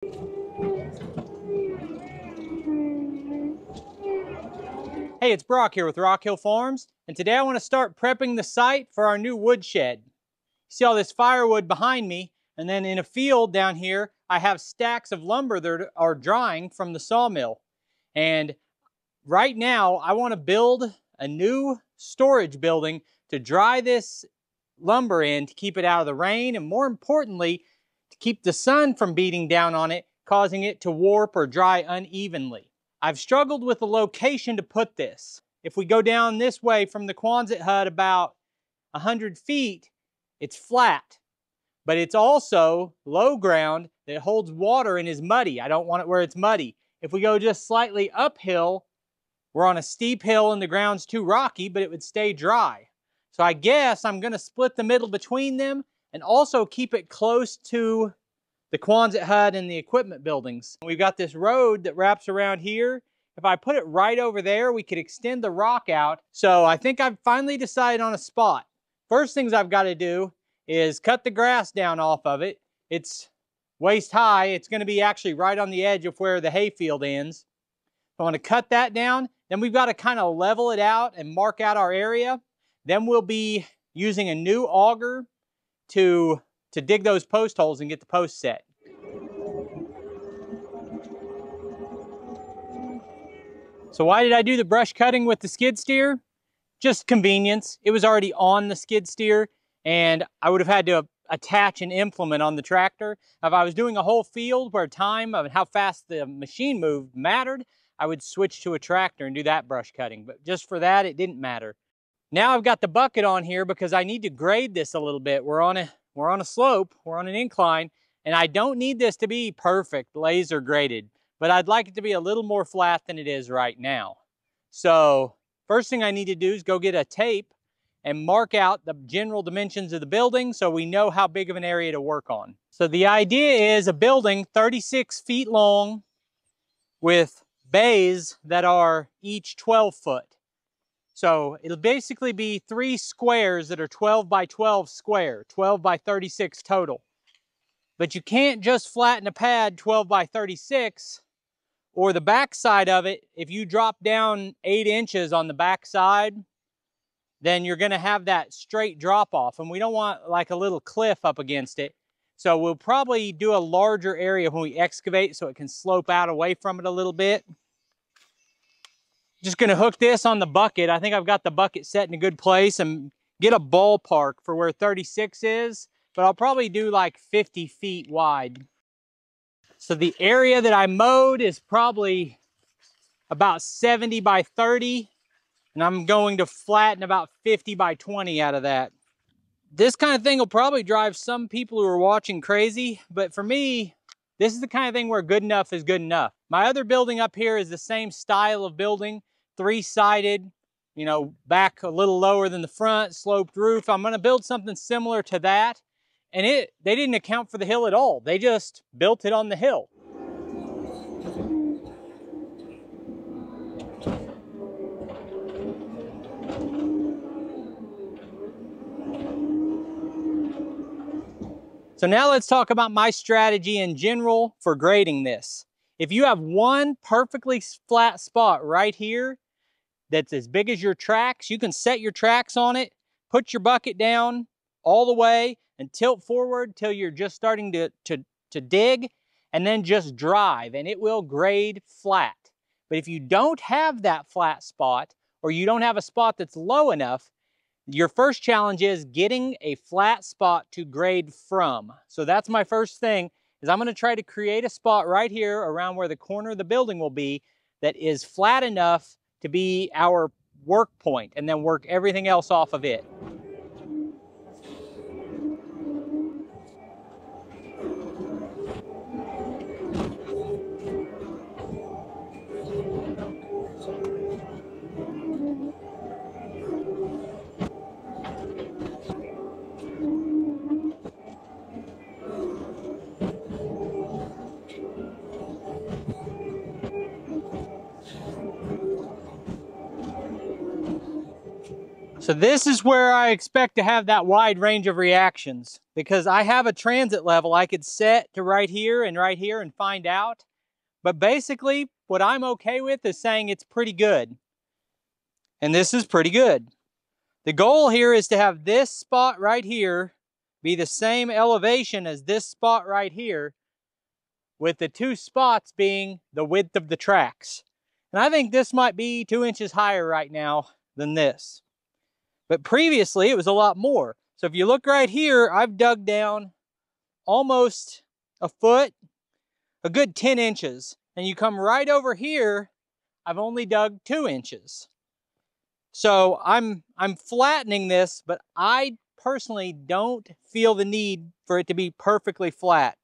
Hey, it's Brock here with Rock Hill Farms, and today I want to start prepping the site for our new woodshed. See all this firewood behind me, and then in a field down here, I have stacks of lumber that are drying from the sawmill. And right now, I want to build a new storage building to dry this lumber in to keep it out of the rain, and more importantly, to keep the sun from beating down on it, causing it to warp or dry unevenly. I've struggled with the location to put this. If we go down this way from the Quonset hut about 100 feet, it's flat, but it's also low ground that holds water and is muddy. I don't want it where it's muddy. If we go just slightly uphill, we're on a steep hill and the ground's too rocky, but it would stay dry. So I guess I'm gonna split the middle between them and also keep it close to the Quonset hut and the equipment buildings. We've got this road that wraps around here. If I put it right over there, we could extend the rock out. So I think I've finally decided on a spot. First things I've got to do is cut the grass down off of it. It's waist high. It's going to be actually right on the edge of where the hayfield ends. I want to cut that down. Then we've got to kind of level it out and mark out our area. Then we'll be using a new auger to dig those post holes and get the posts set. So why did I do the brush cutting with the skid steer? Just convenience. It was already on the skid steer and I would have had to attach an implement on the tractor. If I was doing a whole field where time of how fast the machine moved mattered, I would switch to a tractor and do that brush cutting. But just for that, it didn't matter. Now I've got the bucket on here because I need to grade this a little bit. We're on a slope, we're on an incline, and I don't need this to be perfect, laser graded, but I'd like it to be a little more flat than it is right now. So first thing I need to do is go get a tape and mark out the general dimensions of the building so we know how big of an area to work on. So the idea is a building 36 feet long with bays that are each 12 foot. So it'll basically be 3 squares that are 12 by 12 square, 12 by 36 total. But you can't just flatten a pad 12 by 36, or the back side of it, if you drop down 8 inches on the back side, then you're gonna have that straight drop off, and we don't want like a little cliff up against it. So we'll probably do a larger area when we excavate so it can slope out away from it a little bit. Just gonna hook this on the bucket. I think I've got the bucket set in a good place and get a ballpark for where 36 is, but I'll probably do like 50 feet wide. So the area that I mowed is probably about 70 by 30, and I'm going to flatten about 50 by 20 out of that. This kind of thing will probably drive some people who are watching crazy, but for me, this is the kind of thing where good enough is good enough. My other building up here is the same style of building, 3-sided, you know, back a little lower than the front, sloped roof. I'm gonna build something similar to that. And they didn't account for the hill at all. They just built it on the hill. So now let's talk about my strategy in general for grading this. If you have one perfectly flat spot right here that's as big as your tracks, you can set your tracks on it, put your bucket down all the way, and tilt forward till you're just starting to dig, and then just drive, and it will grade flat. But if you don't have that flat spot, or you don't have a spot that's low enough, your first challenge is getting a flat spot to grade from. So that's my first thing, is I'm gonna try to create a spot right here around where the corner of the building will be that is flat enough to be our work point, and then work everything else off of it. So this is where I expect to have that wide range of reactions, because I have a transit level I could set to right here and find out. But basically, what I'm okay with is saying it's pretty good. And this is pretty good. The goal here is to have this spot right here be the same elevation as this spot right here, with the two spots being the width of the tracks. And I think this might be 2 inches higher right now than this. But previously it was a lot more. So if you look right here, I've dug down almost a foot, a good 10 inches. And you come right over here, I've only dug 2 inches. So I'm flattening this, but I personally don't feel the need for it to be perfectly flat.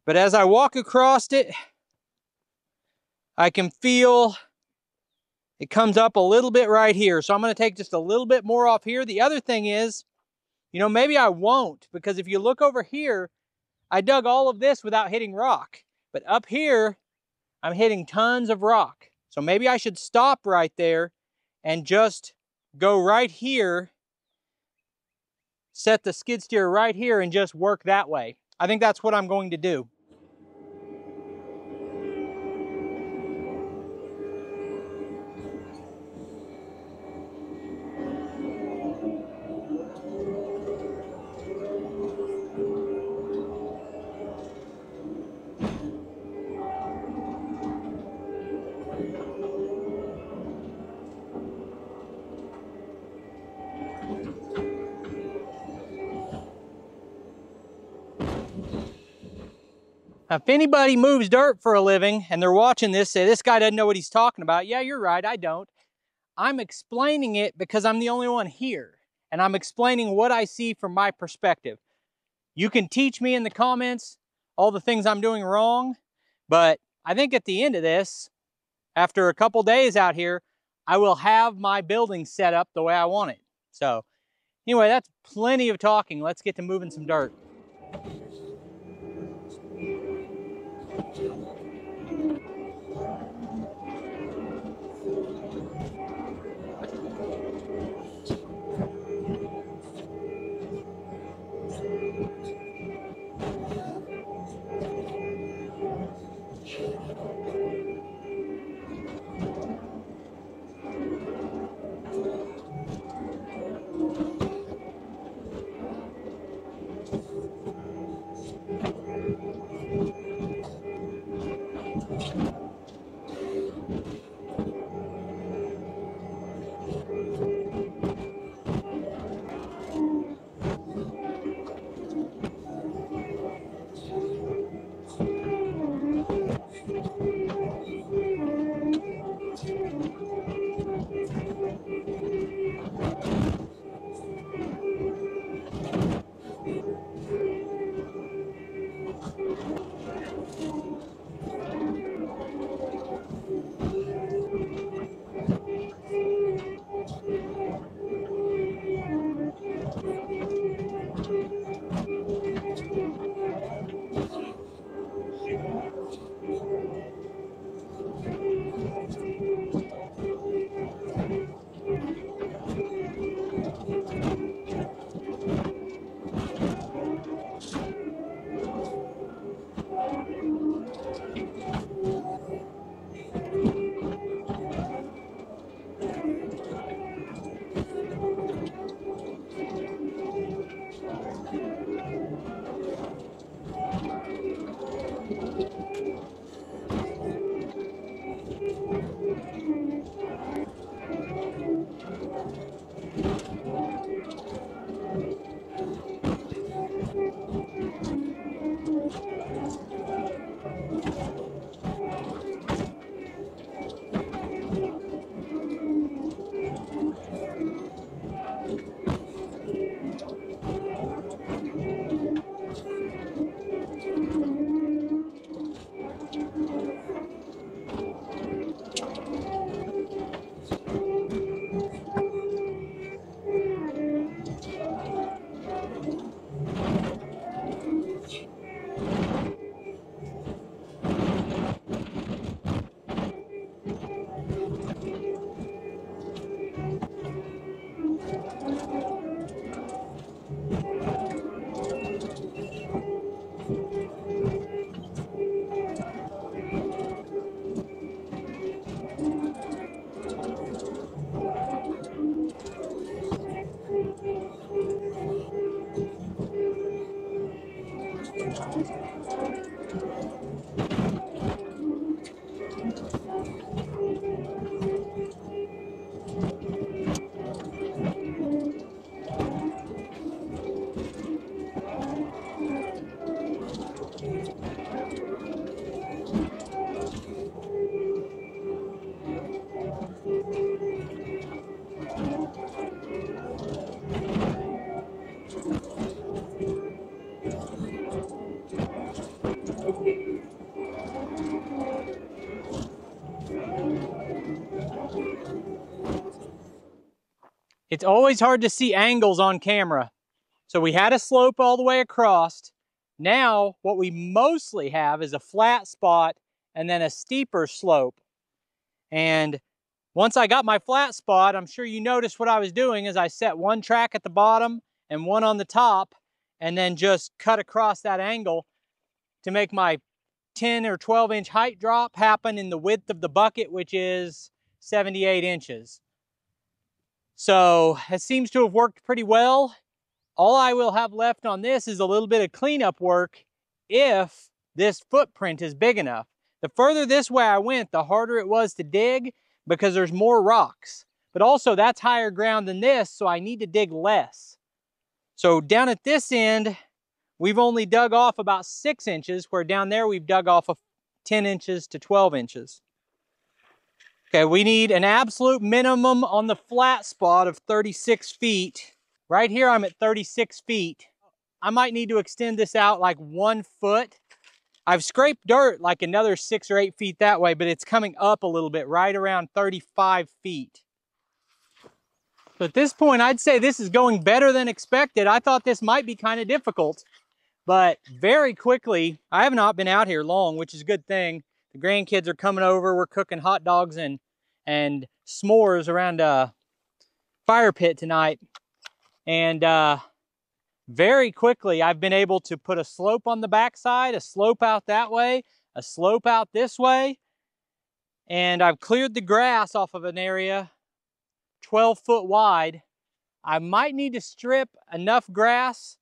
But as I walk across it, I can feel it comes up a little bit right here. So I'm going to take just a little bit more off here. The other thing is, you know, maybe I won't, because if you look over here, I dug all of this without hitting rock. But up here, I'm hitting tons of rock. So maybe I should stop right there and just go right here, set the skid steer right here and just work that way. I think that's what I'm going to do. Now, if anybody moves dirt for a living and they're watching this, say, this guy doesn't know what he's talking about. Yeah, you're right, I don't. I'm explaining it because I'm the only one here. And I'm explaining what I see from my perspective. You can teach me in the comments all the things I'm doing wrong, but I think at the end of this, after a couple days out here, I will have my building set up the way I want it. So anyway, that's plenty of talking. Let's get to moving some dirt. It's always hard to see angles on camera. So we had a slope all the way across. Now what we mostly have is a flat spot and then a steeper slope. And once I got my flat spot, I'm sure you noticed what I was doing is I set one track at the bottom and one on the top, and then just cut across that angle to make my 10 or 12 inch height drop happen in the width of the bucket, which is 78 inches. So it seems to have worked pretty well. All I will have left on this is a little bit of cleanup work if this footprint is big enough. The further this way I went, the harder it was to dig because there's more rocks. But also that's higher ground than this, so I need to dig less. So down at this end, we've only dug off about 6 inches, where down there we've dug off of 10 inches to 12 inches. Okay, we need an absolute minimum on the flat spot of 36 feet. Right here I'm at 36 feet. I might need to extend this out like 1 foot. I've scraped dirt like another 6 or 8 feet that way, but it's coming up a little bit, right around 35 feet. So at this point, I'd say this is going better than expected. I thought this might be kind of difficult, but very quickly, I have not been out here long, which is a good thing. The grandkids are coming over. We're cooking hot dogs and s'mores around a fire pit tonight. And very quickly, I've been able to put a slope on the backside, a slope out that way, a slope out this way. And I've cleared the grass off of an area 12 foot wide. I might need to strip enough grass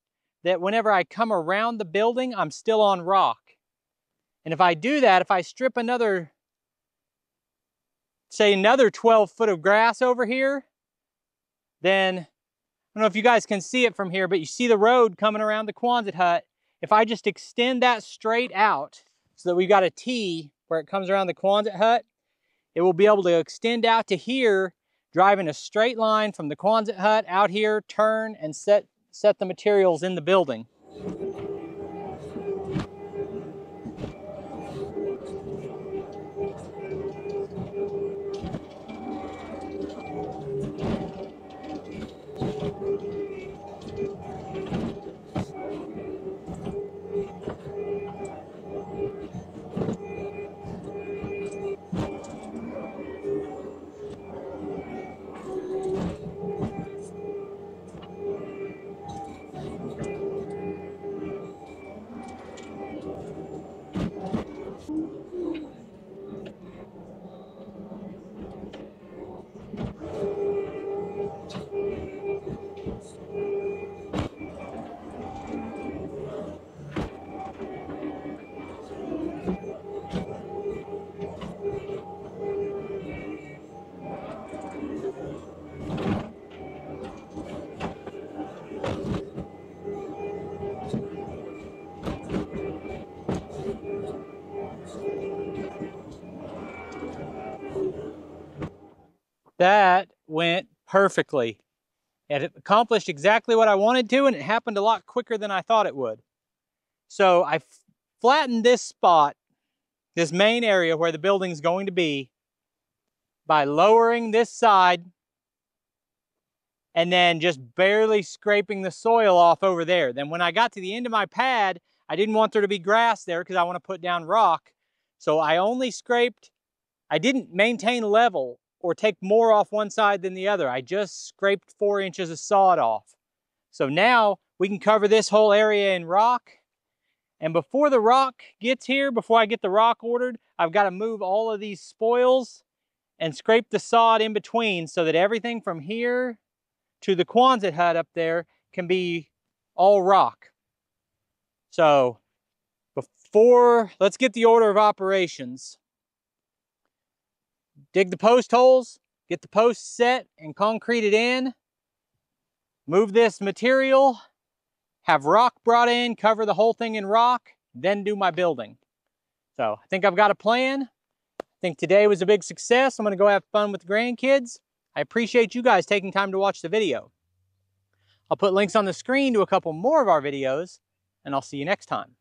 that whenever I come around the building, I'm still on rock. And if I do that, if I strip another, say another 12 foot of grass over here, then, I don't know if you guys can see it from here, but you see the road coming around the Quonset hut. If I just extend that straight out so that we've got a T where it comes around the Quonset hut, it will be able to extend out to here, driving a straight line from the Quonset hut out here, turn, and set the materials in the building. That went perfectly. It accomplished exactly what I wanted to, and it happened a lot quicker than I thought it would. So I flattened this spot, this main area where the building's going to be, by lowering this side and then just barely scraping the soil off over there. Then when I got to the end of my pad, I didn't want there to be grass there because I want to put down rock. So I only scraped, I didn't maintain level or take more off one side than the other. I just scraped 4 inches of sod off. So now we can cover this whole area in rock. And before the rock gets here, before I get the rock ordered, I've got to move all of these spoils and scrape the sod in between so that everything from here to the Quonset hut up there can be all rock. So let's get the order of operations. Dig the post holes, get the posts set and concreted in, move this material, have rock brought in, cover the whole thing in rock, then do my building. So I think I've got a plan. I think today was a big success. I'm going to go have fun with the grandkids. I appreciate you guys taking time to watch the video. I'll put links on the screen to a couple more of our videos, and I'll see you next time.